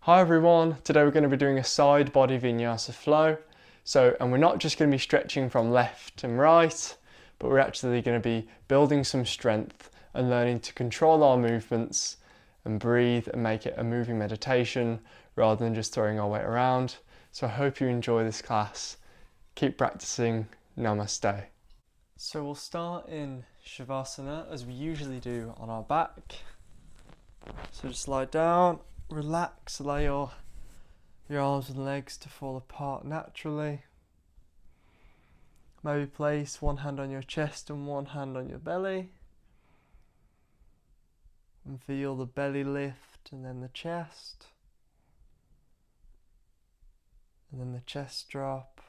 Hi everyone, today we're going to be doing a side body vinyasa flow. And we're not just going to be stretching from left and right, but we're actually going to be building some strength and learning to control our movements and breathe and make it a moving meditation rather than just throwing our weight around. So I hope you enjoy this class. Keep practicing. Namaste. So we'll start in Shavasana as we usually do on our back. So just lie down. Relax, allow your arms and legs to fall apart naturally. Maybe place one hand on your chest and one hand on your belly. And feel the belly lift and then the chest. And then the chest drop.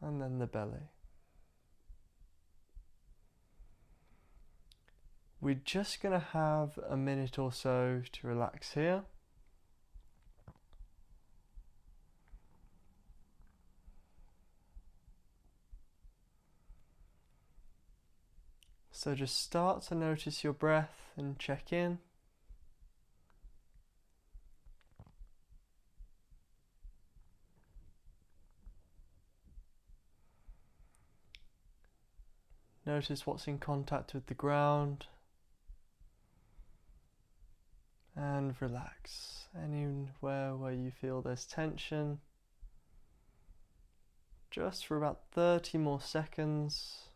And then the belly. We're just going to have a minute or so to relax here. So just start to notice your breath and check in. Notice what's in contact with the ground. And relax. Anywhere where you feel there's tension. Just for about 30 more seconds.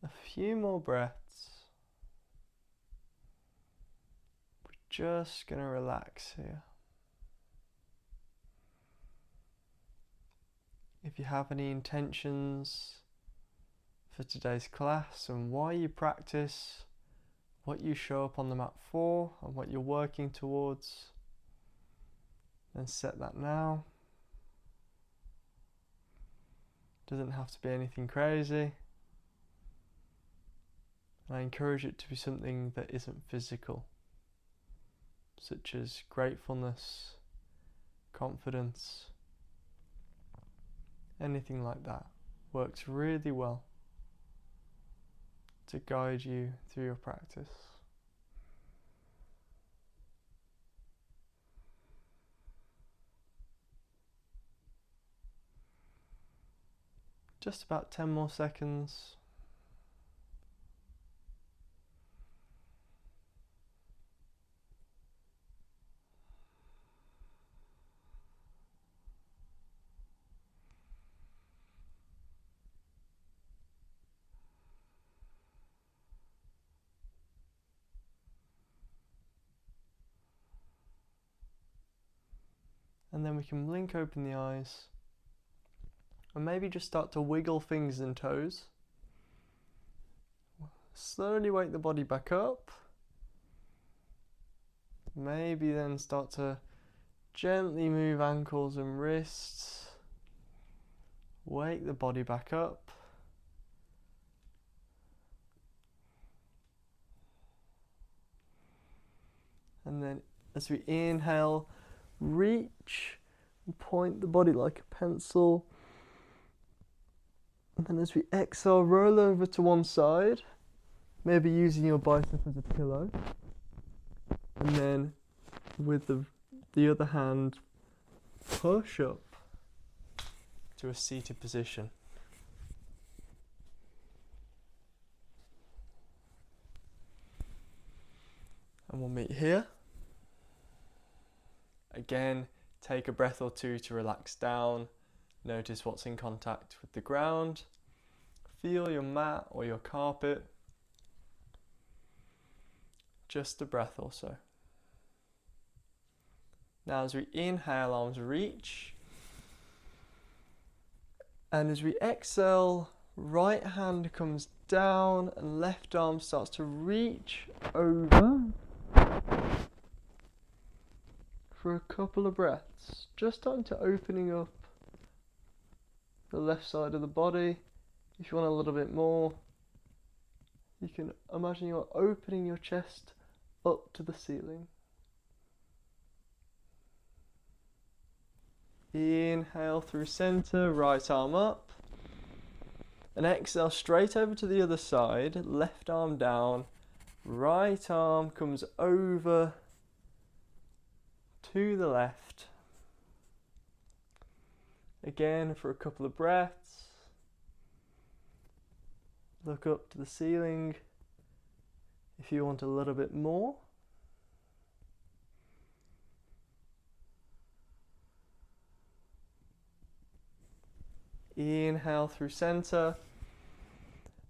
A few more breaths. We're just going to relax here. If you have any intentions for today's class and why you practice, what you show up on the mat for and what you're working towards, then set that now. Doesn't have to be anything crazy. And I encourage it to be something that isn't physical, such as gratefulness, confidence, anything like that works really well to guide you through your practice. Just about 10 more seconds. And then we can blink open the eyes and maybe just start to wiggle fingers and toes. Slowly wake the body back up. Maybe then start to gently move ankles and wrists. Wake the body back up. And then as we inhale, reach and point the body like a pencil. And then as we exhale, roll over to one side, maybe using your bicep as a pillow. And then with the other hand, push up to a seated position. And we'll meet here. Again, take a breath or two to relax down. Notice what's in contact with the ground. Feel your mat or your carpet. Just a breath or so. Now as we inhale, arms reach. And as we exhale, right hand comes down and left arm starts to reach over. For a couple of breaths, just starting to opening up the left side of the body. If you want a little bit more, you can imagine you're opening your chest up to the ceiling. Inhale through center, right arm up. And exhale straight over to the other side, left arm down, right arm comes over to the left. Again for a couple of breaths. Look up to the ceiling if you want a little bit more. Inhale through center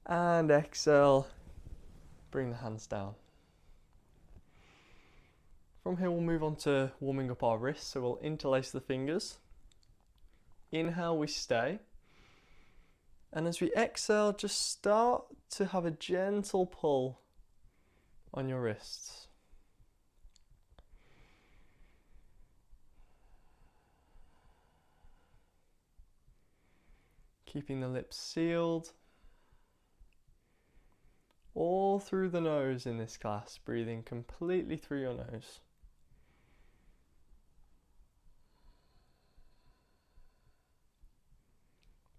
and exhale, bring the hands down. From here we'll move on to warming up our wrists, so we'll interlace the fingers. Inhale, we stay. And as we exhale, just start to have a gentle pull on your wrists. Keeping the lips sealed. All through the nose in this class, breathing completely through your nose.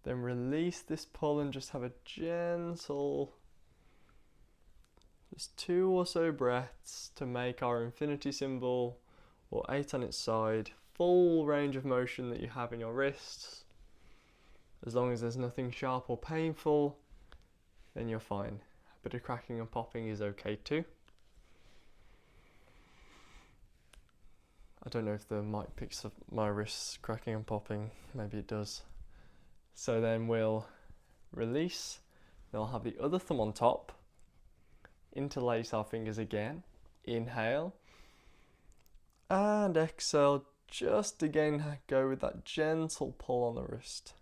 Then release this pull and just have a gentle, just 2 or so breaths to make our infinity symbol, or 8 on its side, full range of motion that you have in your wrists. As long as there's nothing sharp or painful, then you're fine. A bit of cracking and popping is okay too. I don't know if the mic picks up my wrists cracking and popping, maybe it does. So then we'll release, then I'll have the other thumb on top, interlace our fingers again, inhale, and exhale, just again go with that gentle pull on the wrist.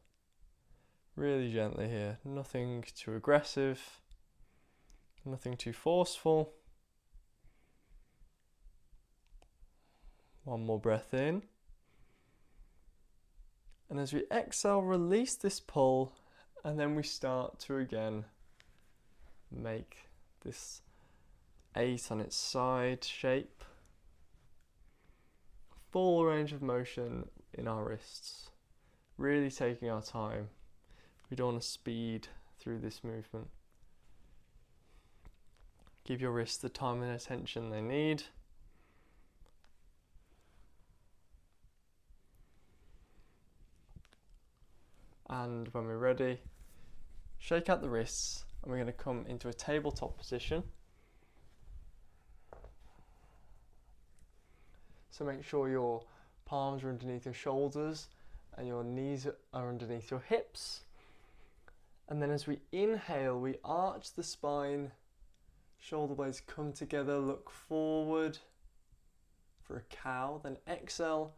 Really gently here, nothing too aggressive, nothing too forceful. One more breath in. And as we exhale, release this pull, and then we start to again make this 8 on its side shape. Full range of motion in our wrists. Really taking our time. We don't want to speed through this movement. Give your wrists the time and attention they need. And when we're ready, shake out the wrists, and we're going to come into a tabletop position. So make sure your palms are underneath your shoulders and your knees are underneath your hips. And then as we inhale, we arch the spine, shoulder blades come together, look forward for a cow. Then exhale,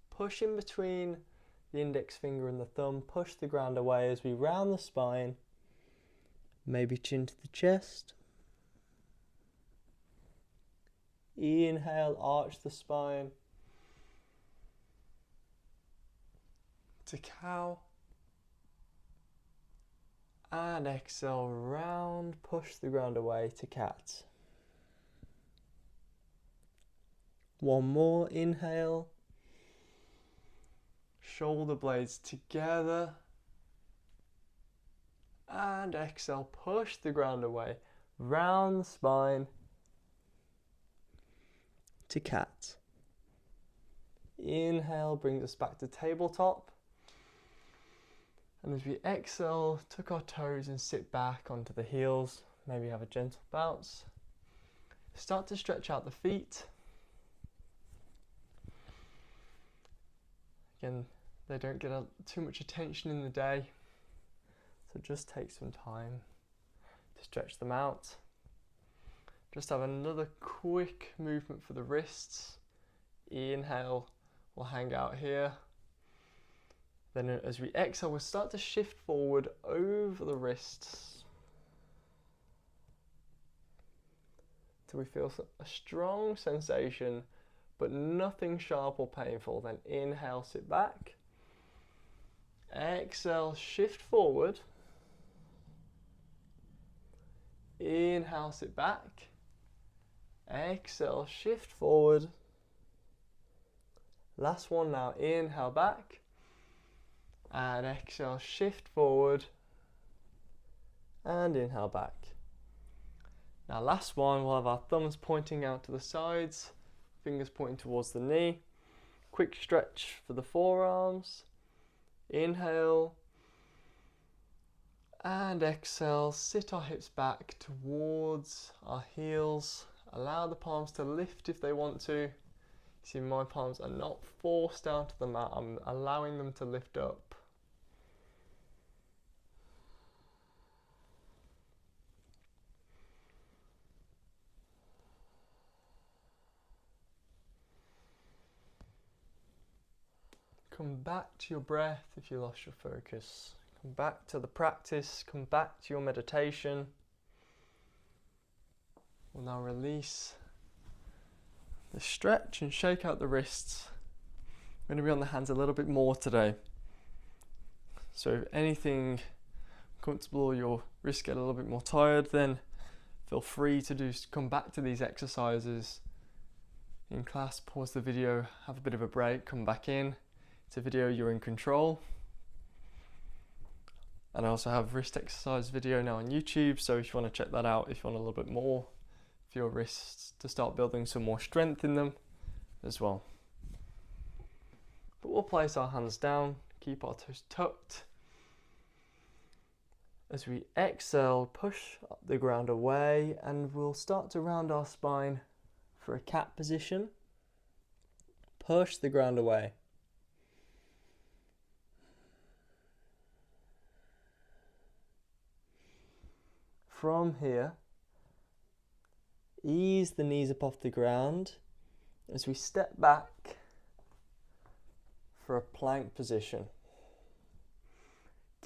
push in between the index finger and the thumb, push the ground away as we round the spine, maybe chin to the chest. Inhale, arch the spine to cow. And exhale, round, push the ground away to cat. One more, inhale. Shoulder blades together. And exhale, push the ground away, round the spine to cat. Inhale brings us back to tabletop. And as we exhale, tuck our toes and sit back onto the heels. Maybe have a gentle bounce. Start to stretch out the feet. Again, they don't get too much attention in the day, so just take some time to stretch them out. Just have another quick movement for the wrists. Inhale, we'll hang out here. Then as we exhale, we'll start to shift forward over the wrists till we feel a strong sensation, but nothing sharp or painful. Then inhale, sit back. Exhale, shift forward. Inhale, sit back. Exhale, shift forward. Last one now, inhale back. And exhale, shift forward. And inhale back. Now last one, we'll have our thumbs pointing out to the sides, fingers pointing towards the knee. quick stretch for the forearms. Inhale and exhale, sit our hips back towards our heels. Allow the palms to lift if they want to. See, my palms are not forced down to the mat, I'm allowing them to lift up. Come back to your breath if you lost your focus. Come back to the practice, come back to your meditation. We'll now release the stretch and shake out the wrists. I'm going to be on the hands a little bit more today. So if anything comfortable or your wrists get a little bit more tired, then feel free to come back to these exercises in class. Pause the video, have a bit of a break, come back in. It's a video you're in control. And I also have wrist exercise video now on YouTube, so if you want to check that out, if you want a little bit more for your wrists to start building some more strength in them as well. But we'll place our hands down, keep our toes tucked. As we exhale, push the ground away, and we'll start to round our spine for a cat position. Push the ground away. From here, ease the knees up off the ground as we step back for a plank position.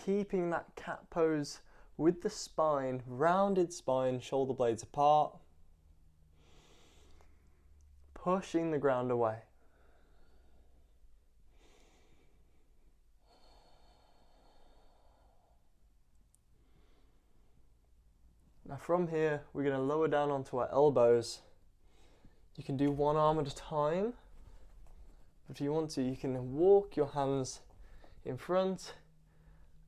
Keeping that cat pose with the spine, rounded spine, shoulder blades apart. Pushing the ground away. Now from here, we're going to lower down onto our elbows. You can do one arm at a time. If you want to, you can walk your hands in front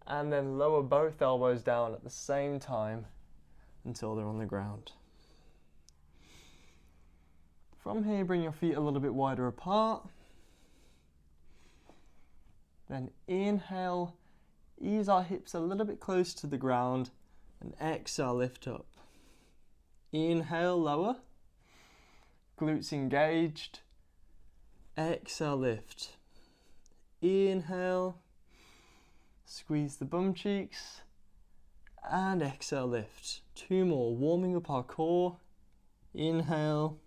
and then lower both elbows down at the same time until they're on the ground. From here, bring your feet a little bit wider apart. Then inhale, ease our hips a little bit closer to the ground. And exhale, lift up. Inhale, lower. Glutes engaged. Exhale, lift. Inhale. Squeeze the bum cheeks. And exhale, lift. Two more, warming up our core. Inhale.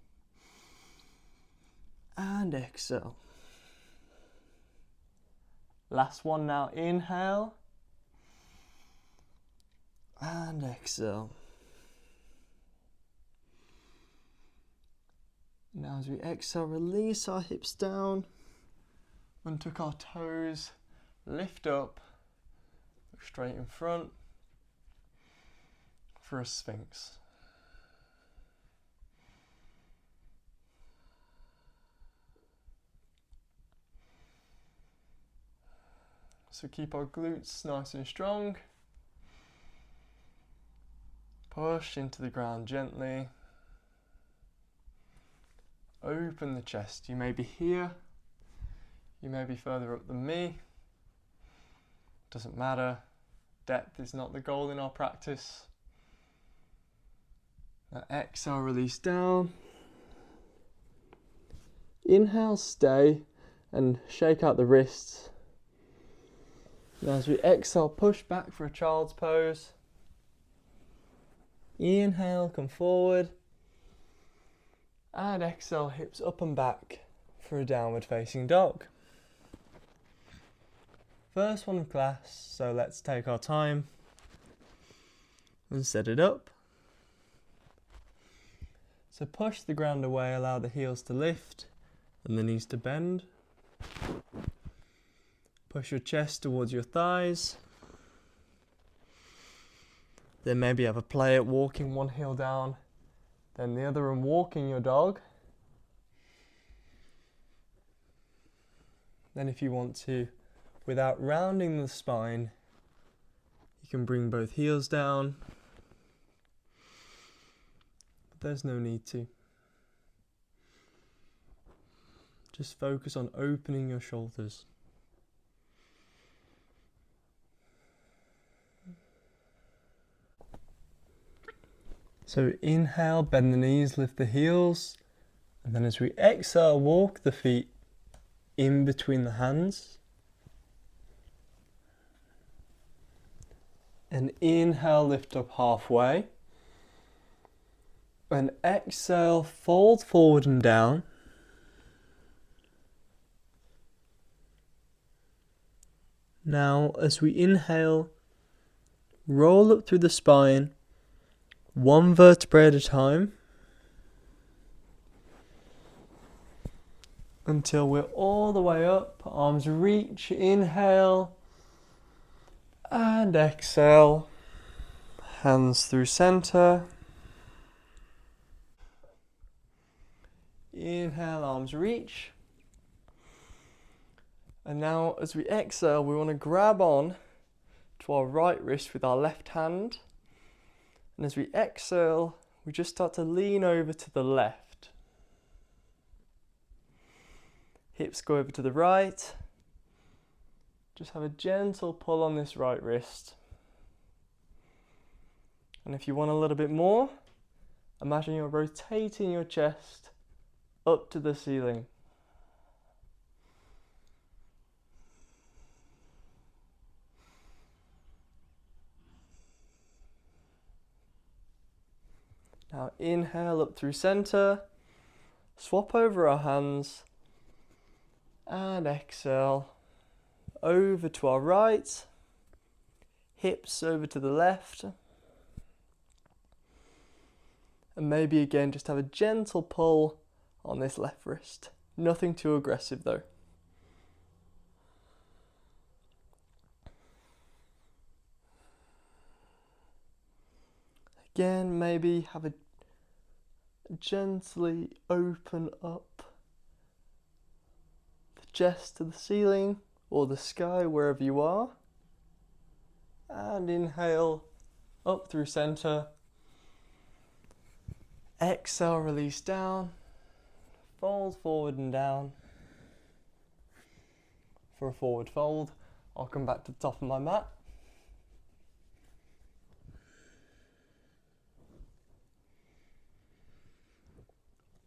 And exhale. Last one now, inhale. And exhale. Now as we exhale, release our hips down, untuck our toes, lift up, look straight in front for a sphinx. So keep our glutes nice and strong. Push into the ground gently. Open the chest. You may be here. You may be further up than me. Doesn't matter. Depth is not the goal in our practice. Now exhale, release down. Inhale, stay and shake out the wrists. Now as we exhale, push back for a child's pose. Inhale, come forward. And exhale, hips up and back for a downward facing dog. First one of class, so let's take our time and set it up. So push the ground away, allow the heels to lift and the knees to bend. Push your chest towards your thighs. Then maybe have a play at walking one heel down, then the other and walking your dog. Then if you want to, without rounding the spine, you can bring both heels down. But there's no need to. Just focus on opening your shoulders. So inhale, bend the knees, lift the heels, and then as we exhale, walk the feet in between the hands. And inhale, lift up halfway. And exhale, fold forward and down. Now, as we inhale, roll up through the spine, one vertebrae at a time, until we're all the way up, arms reach, inhale, and exhale, hands through center. Inhale, arms reach. And now as we exhale, we want to grab on to our right wrist with our left hand. And as we exhale, we just start to lean over to the left. Hips go over to the right. Just have a gentle pull on this right wrist. And if you want a little bit more, imagine you're rotating your chest up to the ceiling. Now inhale up through center, swap over our hands, and exhale over to our right, hips over to the left, and maybe again just have a gentle pull on this left wrist. Nothing too aggressive though. Again, maybe have a gently open up the chest to the ceiling or the sky, wherever you are. And inhale up through center. Exhale, release down. Fold forward and down. For a forward fold, I'll come back to the top of my mat.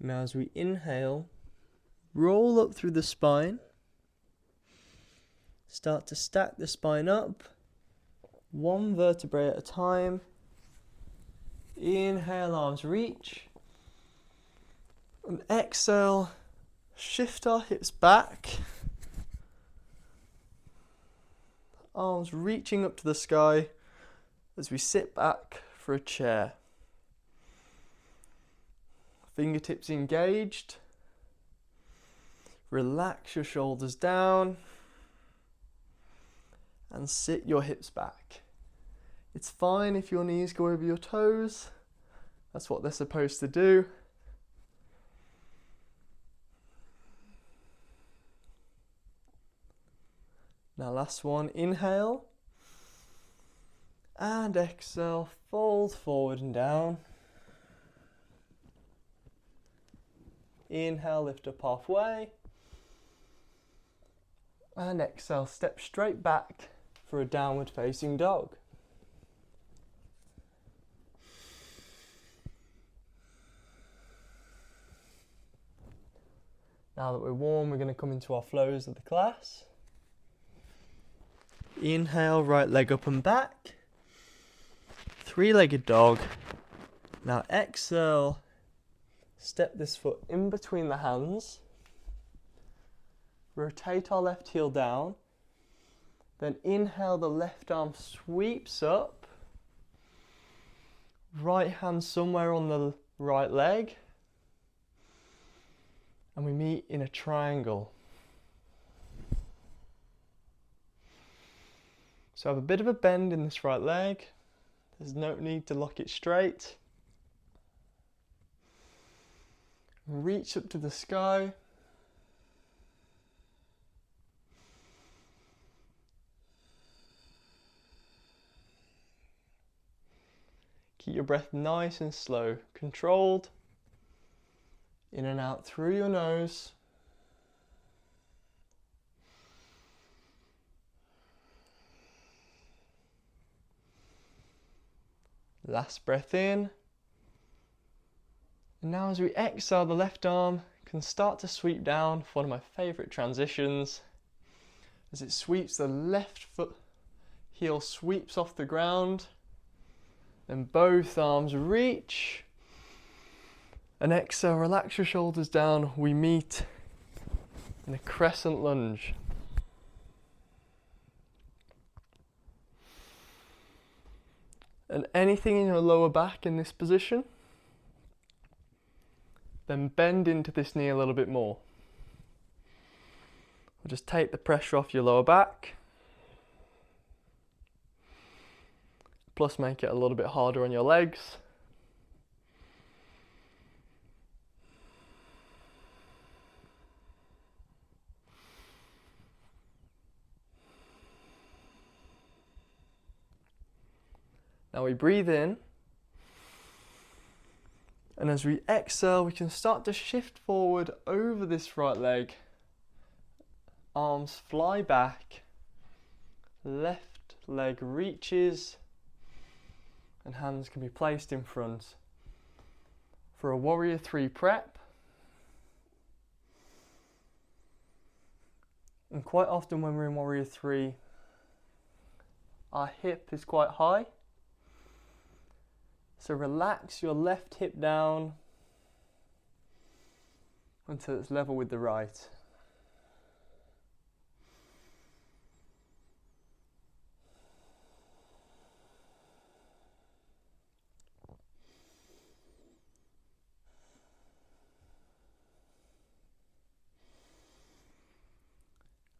Now as we inhale, roll up through the spine. Start to stack the spine up, one vertebrae at a time. Inhale, arms reach. And exhale, shift our hips back. Arms reaching up to the sky as we sit back for a chair. Fingertips engaged. Relax your shoulders down. And sit your hips back. It's fine if your knees go over your toes. That's what they're supposed to do. Now last one, inhale. And exhale, fold forward and down. Inhale, lift up halfway. And exhale, step straight back for a downward facing dog. Now that we're warm, we're going to come into our flows of the class. Inhale, right leg up and back. Three-legged dog. Now exhale, step this foot in between the hands. Rotate our left heel down. Then inhale, the left arm sweeps up. Right hand somewhere on the right leg. And we meet in a triangle. So have a bit of a bend in this right leg. There's no need to lock it straight. Reach up to the sky. Keep your breath nice and slow, controlled. In and out through your nose. Last breath in. And now as we exhale, the left arm can start to sweep down for one of my favourite transitions. As it sweeps, the left foot heel sweeps off the ground. Then both arms reach. And exhale, relax your shoulders down. We meet in a crescent lunge. And anything in your lower back in this position, then bend into this knee a little bit more. We'll just take the pressure off your lower back. Plus make it a little bit harder on your legs. Now we breathe in, and as we exhale, we can start to shift forward over this right leg. Arms fly back, left leg reaches, and hands can be placed in front. For a warrior 3 prep, and quite often when we're in warrior 3, our hip is quite high. So relax your left hip down until it's level with the right.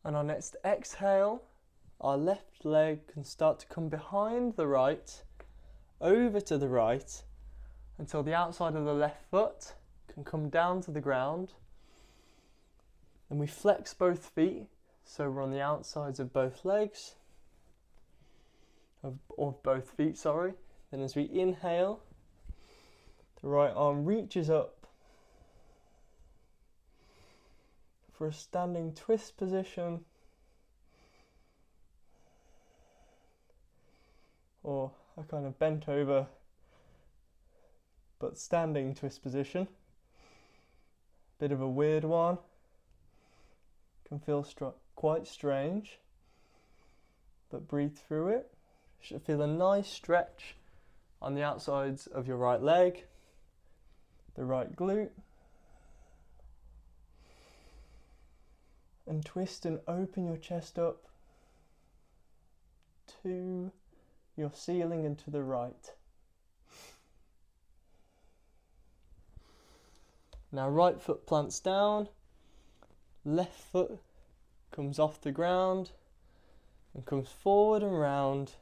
On our next exhale, our left leg can start to come behind the right, over to the right, until the outside of the left foot can come down to the ground. And we flex both feet, so we're on the outsides of both legs, of both feet, sorry. Then as we inhale, the right arm reaches up for a standing twist position, or a kind of bent over but standing twist position. Bit of a weird one, can feel quite strange, but breathe through it. You should feel a nice stretch on the outsides of your right leg, the right glute, and twist and open your chest up to your ceiling and to the right. Now right foot plants down, left foot comes off the ground and comes forward and round.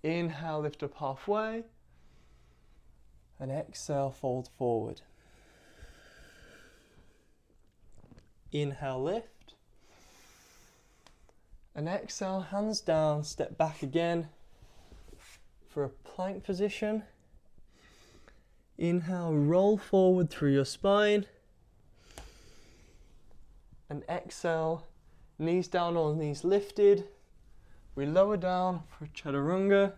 Inhale, lift up halfway, and exhale, fold forward. Inhale, lift. And exhale, hands down, step back again for a plank position. Inhale, roll forward through your spine. And exhale, knees down or knees lifted. We lower down for chaturanga.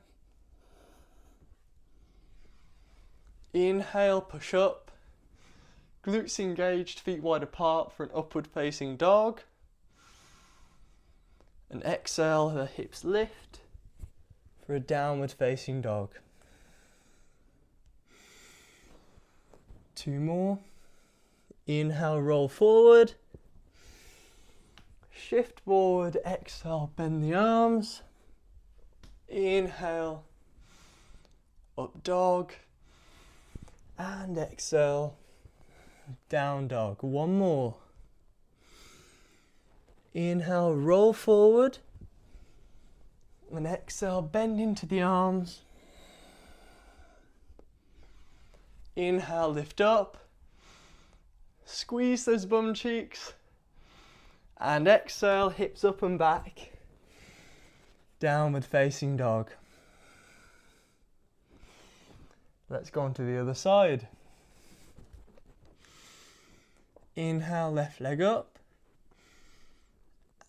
Inhale, push up. Glutes engaged, feet wide apart for an upward facing dog. And exhale, the hips lift for a downward facing dog. 2 more. Inhale, roll forward. Shift forward, exhale, bend the arms. Inhale, up dog. And exhale, down dog. 1 more. Inhale, roll forward. And exhale, bend into the arms. Inhale, lift up. Squeeze those bum cheeks. And exhale, hips up and back. Downward facing dog. Let's go on to the other side. Inhale, left leg up.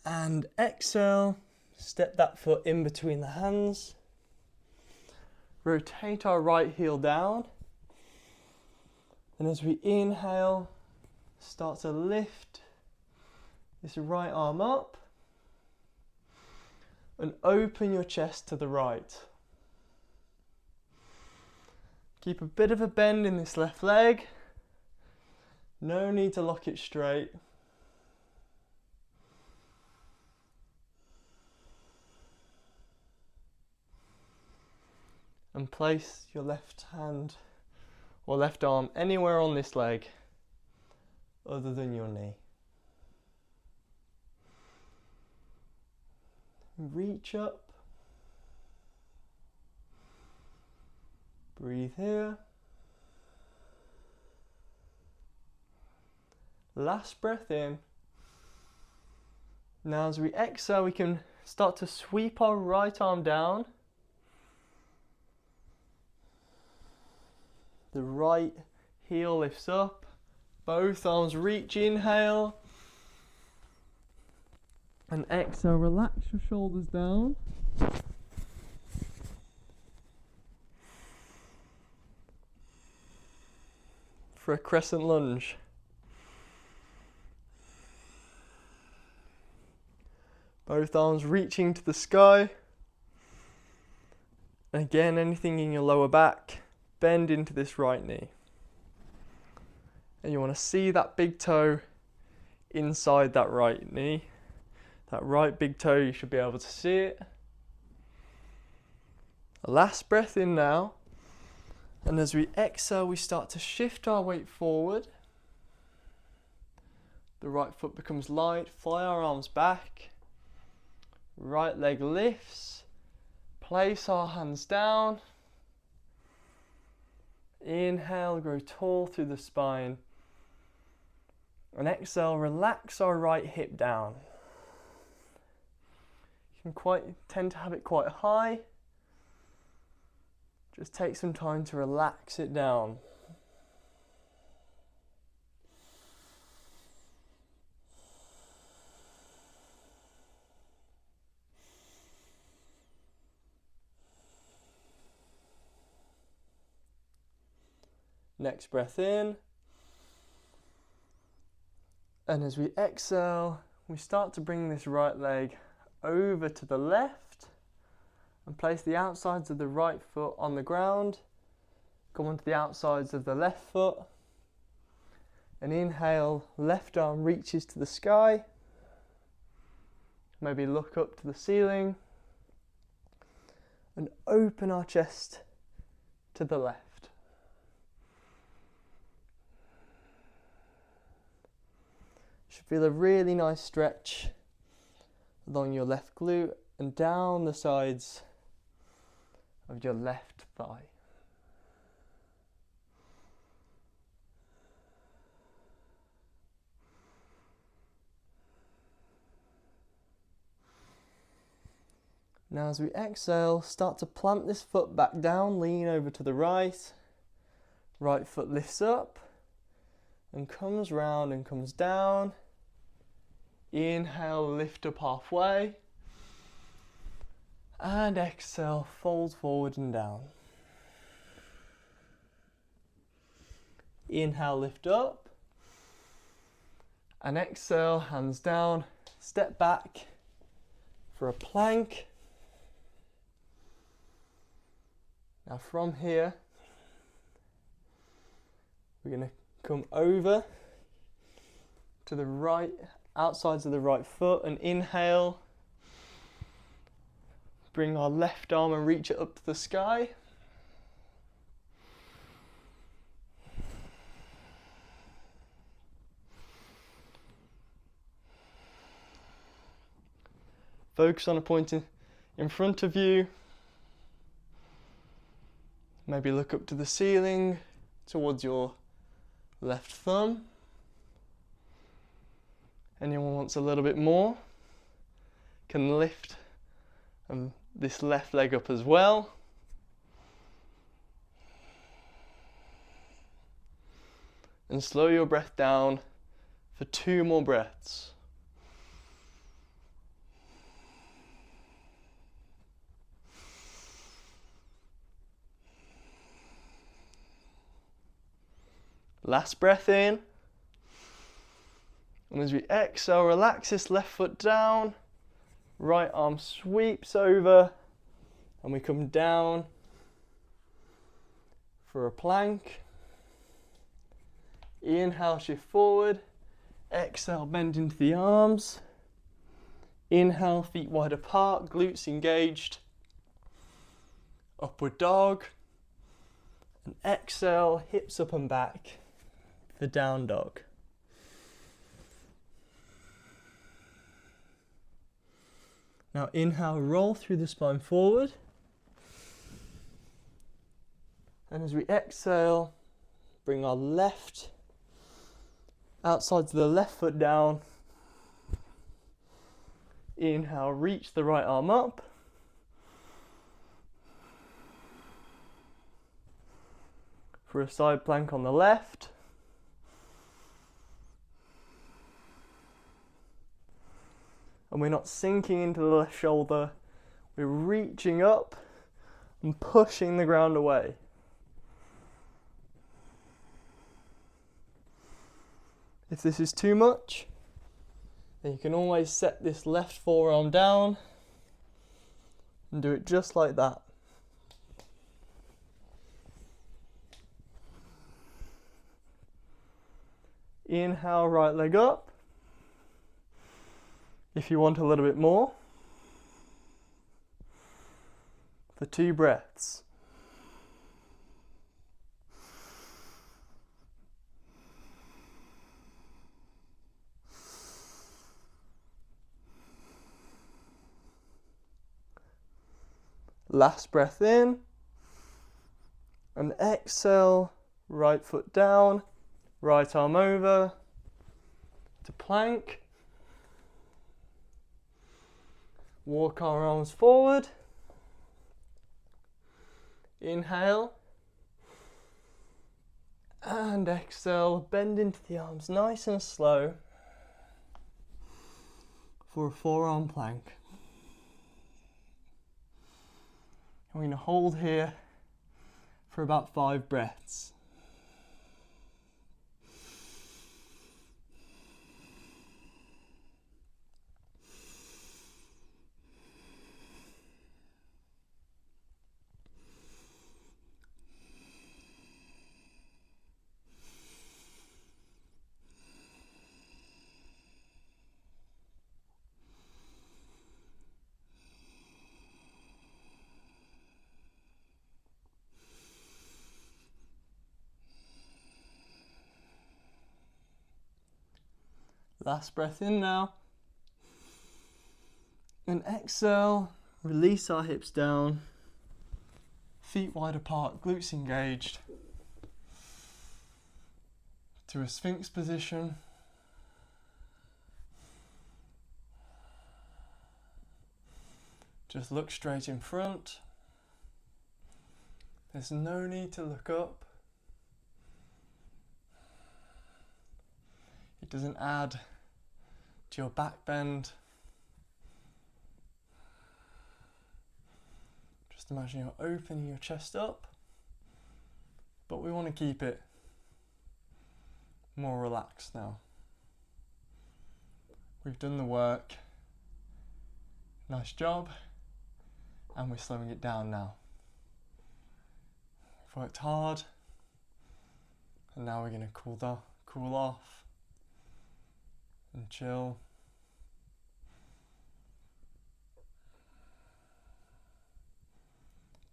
And exhale, step that foot in between the hands. rotate our right heel down. And as we inhale, start to lift this right arm up and open your chest to the right. Keep a bit of a bend in this left leg. No need to lock it straight. And place your left hand or left arm anywhere on this leg other than your knee. Reach up. Breathe here. Last breath in. Now as we exhale, we can start to sweep our right arm down. The right heel lifts up. Both arms reach, inhale. And exhale, relax your shoulders down. For a crescent lunge. Both arms reaching to the sky. And again, anything in your lower back, bend into this right knee. And you want to see that big toe inside that right knee. That right big toe, you should be able to see it. Last breath in now. And as we exhale, we start to shift our weight forward. The right foot becomes light, fly our arms back. Right leg lifts. Place our hands down. Inhale, grow tall through the spine. And exhale, relax our right hip down. You can tend to have it quite high. Just take some time to relax it down. Next breath in. And as we exhale, we start to bring this right leg over to the left and place the outsides of the right foot on the ground. Come onto the outsides of the left foot. And inhale, left arm reaches to the sky. Maybe look up to the ceiling. And open our chest to the left. Should feel a really nice stretch along your left glute and down the sides of your left thigh. Now as we exhale, start to plant this foot back down, lean over to the right. Right foot lifts up and comes round and comes down. Inhale, lift up halfway. And exhale, fold forward and down. Inhale, lift up. And exhale, hands down, step back for a plank. Now from here, we're going to come over to the right, outsides of the right foot, and inhale. Bring our left arm and reach it up to the sky. Focus on a point in front of you. Maybe look up to the ceiling towards your left thumb. Anyone wants a little bit more can lift this left leg up as well. And slow your breath down for 2 more breaths. Last breath in. And as we exhale, relax this left foot down. Right arm sweeps over. And we come down for a plank. Inhale, shift forward. Exhale, bend into the arms. Inhale, feet wide apart, glutes engaged. Upward dog. And exhale, hips up and back for down dog. Now inhale, roll through the spine forward. And as we exhale, bring our left outside to the left foot down. Inhale, reach the right arm up. For a side plank on the left. And we're not sinking into the left shoulder. We're reaching up and pushing the ground away. If this is too much, then you can always set this left forearm down and do it just like that. Inhale, right leg up. If you want a little bit more, for 2 breaths. Last breath in, and exhale, right foot down, right arm over to plank. Walk our arms forward. Inhale. And exhale, bend into the arms nice and slow for a forearm plank. I'm going to hold here for about 5 breaths. Last breath in now. And exhale, release our hips down. Feet wide apart, glutes engaged. To a Sphinx position. Just look straight in front. There's no need to look up. It doesn't add to your back bend. Just imagine you're opening your chest up, but we want to keep it more relaxed now. We've done the work. Nice job. And we're slowing it down now. We've worked hard, and now we're going to cool off and chill.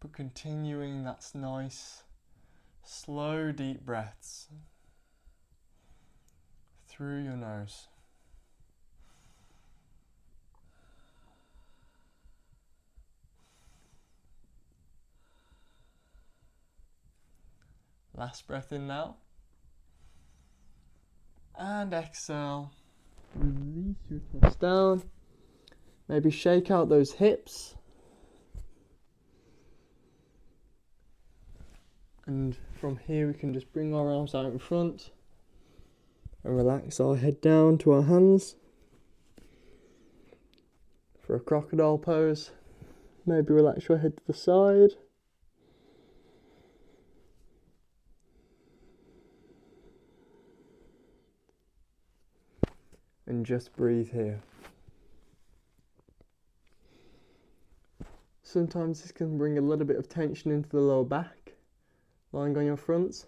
But continuing that nice, slow, deep breaths through your nose. Last breath in now. And exhale. Release your chest down. Maybe shake out those hips. And from here we can just bring our arms out in front and relax our head down to our hands for a crocodile pose. Maybe relax your head to the side. and just breathe here. Sometimes this can bring a little bit of tension into the lower back, lying on your front.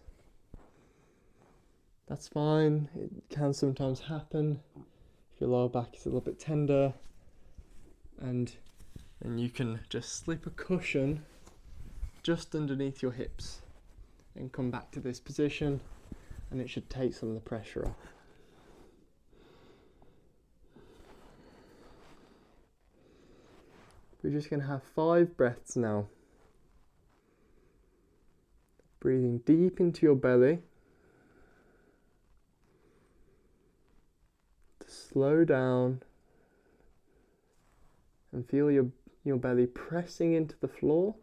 That's fine, it can sometimes happen if your lower back is a little bit tender, and then you can just slip a cushion just underneath your hips and come back to this position, and it should take some of the pressure off. We're just going to have 5 breaths now. Breathing deep into your belly. To slow down and feel your belly pressing into the floor.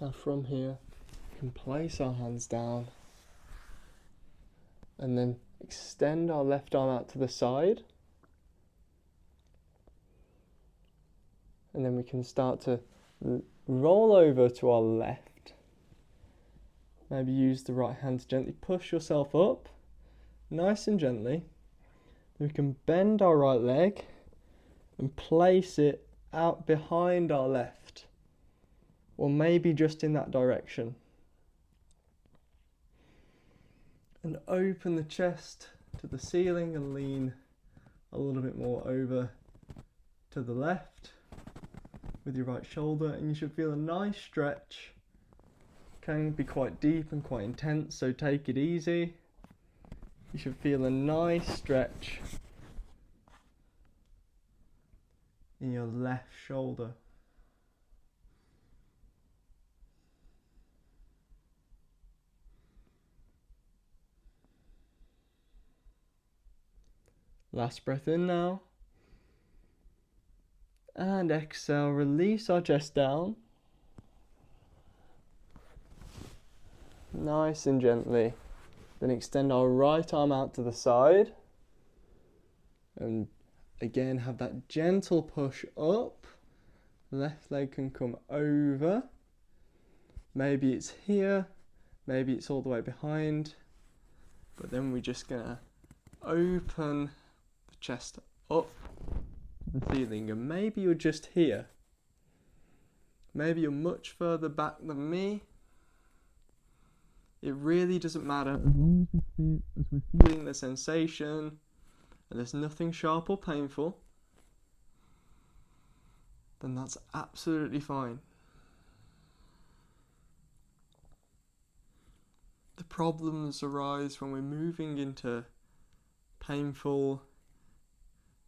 Now from here, we can place our hands down and then extend our left arm out to the side. And then we can start to roll over to our left. Maybe use the right hand to gently push yourself up, nice and gently. We can bend our right leg and place it out behind our left, or maybe just in that direction. And open the chest to the ceiling and lean a little bit more over to the left with your right shoulder, and you should feel a nice stretch. Can be quite deep and quite intense, so take it easy. You should feel a nice stretch in your left shoulder. Last breath in now. And exhale, release our chest down. Nice and gently. Then extend our right arm out to the side. And again, have that gentle push up. Left leg can come over. Maybe it's here, maybe it's all the way behind. But then we're just gonna open the chest up to the ceiling, and maybe you're just here. Maybe you're much further back than me. It really doesn't matter, as long as we're feeling the sensation and there's nothing sharp or painful, then that's absolutely fine. The problems arise when we're moving into painful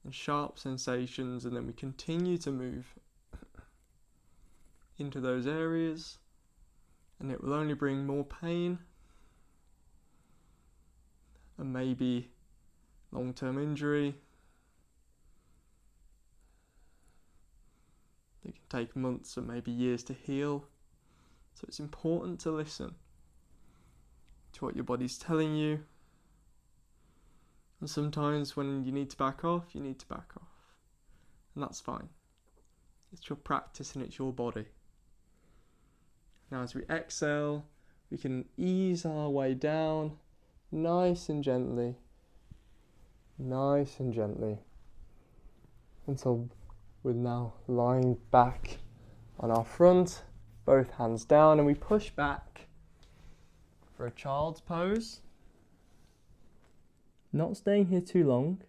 and sharp sensations, and then we continue to move into those areas, and it will only bring more pain and maybe long-term injury. It can take months or maybe years to heal. So it's important to listen to what your body's telling you. And sometimes when you need to back off, you need to back off. And that's fine. It's your practice and it's your body. Now as we exhale, we can ease our way down nice and gently. Nice and gently. Until we're now lying back on our front, both hands down, and we push back for a child's pose. Not staying here too long.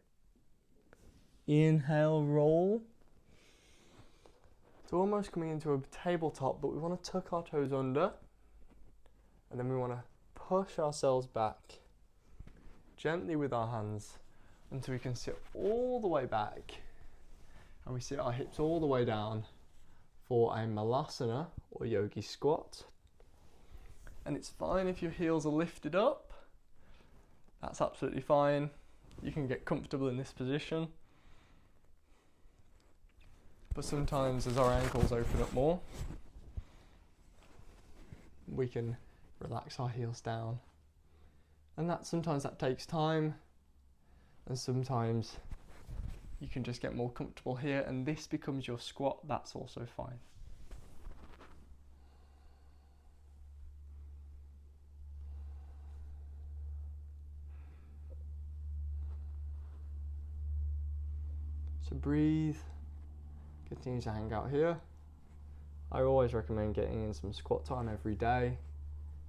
Inhale, roll. It's almost coming into a tabletop, but we want to tuck our toes under, and then we want to push ourselves back gently with our hands until we can sit all the way back, and we sit our hips all the way down for a malasana or yogi squat. And it's fine if your heels are lifted up. That's absolutely fine. You can get comfortable in this position. But sometimes as our ankles open up more, we can relax our heels down. And sometimes that takes time, and sometimes you can just get more comfortable here and this becomes your squat. That's also fine. So breathe, continue to hang out here. I always recommend getting in some squat time every day.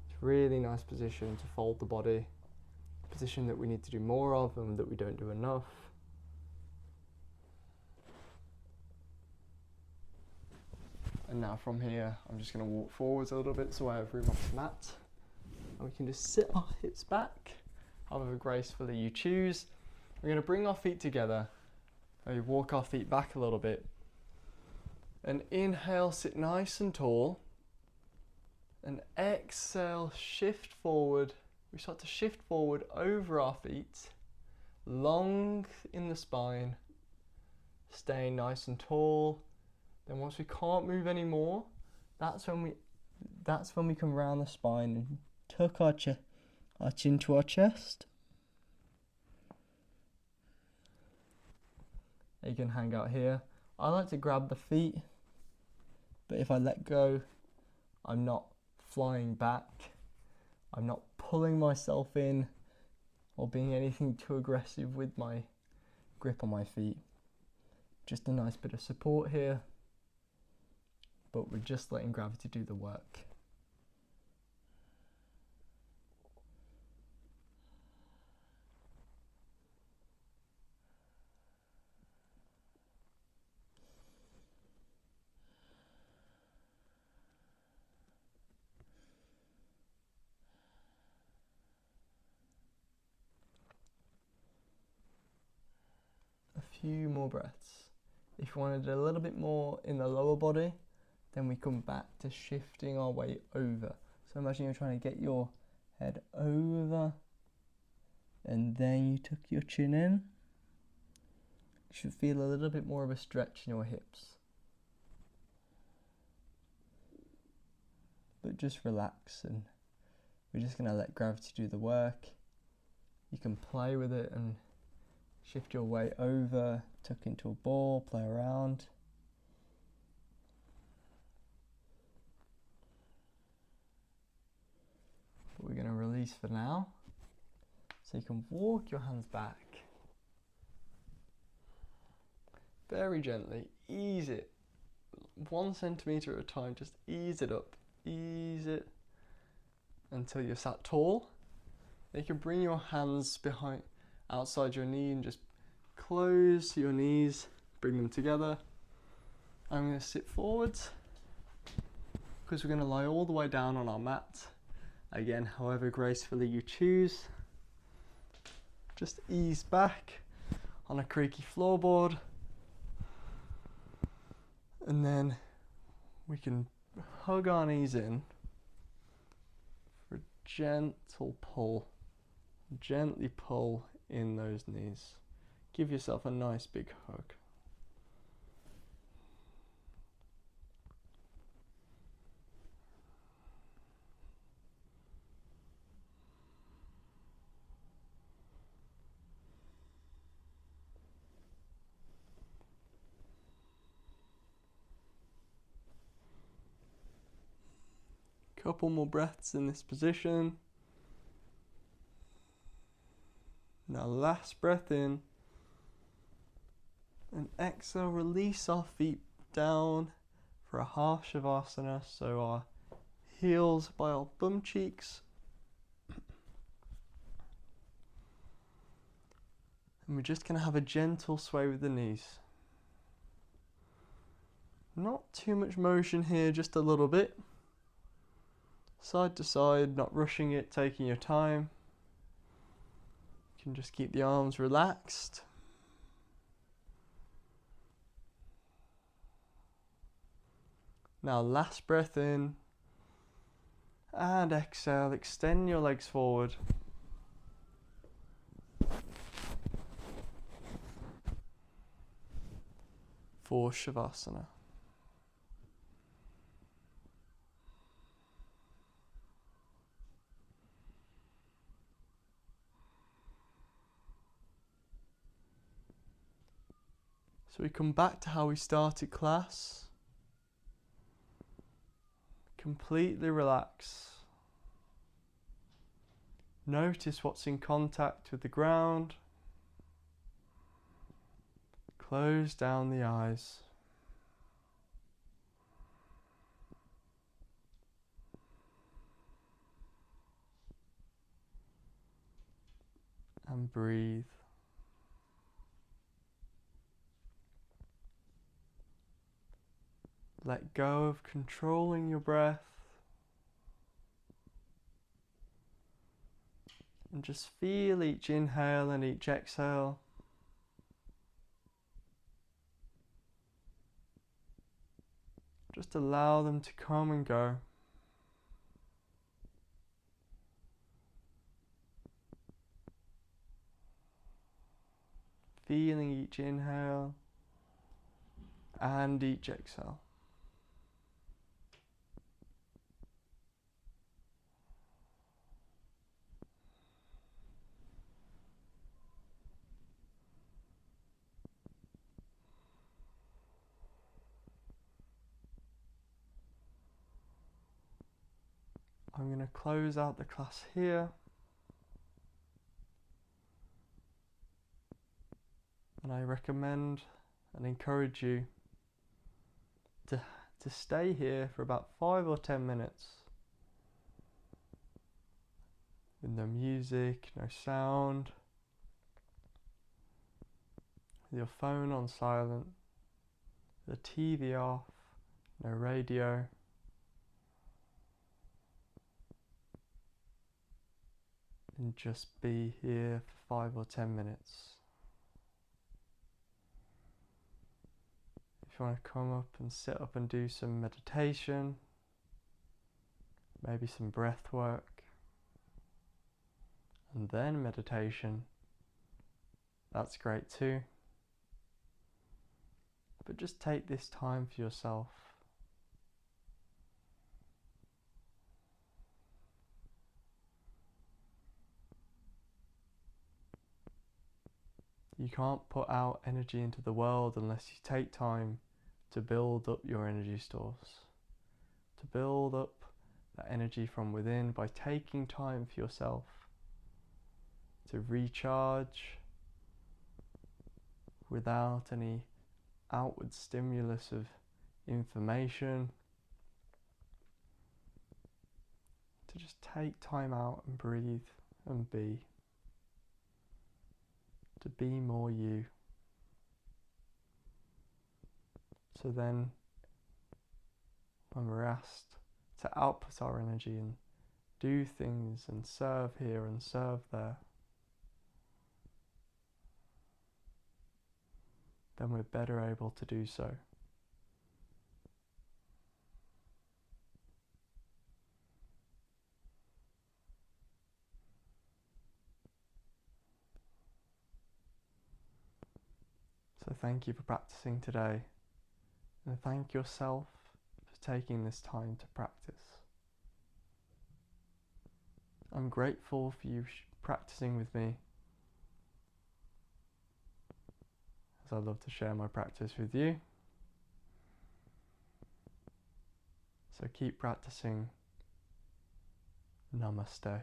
It's a really nice position to fold the body, a position that we need to do more of and that we don't do enough. And now from here, I'm just going to walk forwards a little bit so I have room on the mat. And we can just sit our hips back, however gracefully you choose. We're going to bring our feet together. We walk our feet back a little bit. And inhale, sit nice and tall. And exhale, shift forward. We start to shift forward over our feet, long in the spine, staying nice and tall. Then once we can't move anymore, that's when we come round the spine and tuck our chin to our chest. You can hang out here. I like to grab the feet, but if I let go, I'm not flying back. I'm not pulling myself in or being anything too aggressive with my grip on my feet. Just a nice bit of support here, but we're just letting gravity do the work. A few more breaths. If you wanted a little bit more in the lower body, then we come back to shifting our weight over. So imagine you're trying to get your head over and then you tuck your chin in. You should feel a little bit more of a stretch in your hips. But just relax, and we're just going to let gravity do the work. You can play with it and shift your weight over, tuck into a ball, play around. But we're going to release for now. So you can walk your hands back. Very gently, ease it. 1 centimetre at a time, just ease it up. Ease it until you're sat tall. Then you can bring your hands behind, outside your knee and just close your knees, bring them together. I'm going to sit forwards because we're going to lie all the way down on our mat. Again, however gracefully you choose. Just ease back on a creaky floorboard. And then we can hug our knees in for a gentle pull. Gently pull in those knees. Give yourself a nice big hug. Couple more breaths in this position. Now last breath in. And exhale, release our feet down for a half shavasana. So our heels by our bum cheeks. And we're just going to have a gentle sway with the knees. Not too much motion here, just a little bit. Side to side, not rushing it, taking your time. You can just keep the arms relaxed. Now last breath in and exhale, extend your legs forward. For Shavasana. So we come back to how we started class. Completely relax. Notice what's in contact with the ground. Close down the eyes. And breathe. Let go of controlling your breath. And just feel each inhale and each exhale. Just allow them to come and go. Feeling each inhale and each exhale. I'm going to close out the class here. And I recommend and encourage you to stay here for about 5 or 10 minutes. With no music, no sound. With your phone on silent. The TV off, no radio. And just be here for 5 or 10 minutes. If you want to come up and sit up and do some meditation, maybe some breath work, and then meditation, that's great too. But just take this time for yourself. You can't put out energy into the world unless you take time to build up your energy stores. To build up that energy from within by taking time for yourself. To recharge without any outward stimulus of information. To just take time out and breathe and be. To be more you. So then, when we're asked to output our energy and do things and serve here and serve there, then we're better able to do so. So thank you for practicing today, and thank yourself for taking this time to practice. I'm grateful for you practicing with me, as I love to share my practice with you. So keep practicing. Namaste.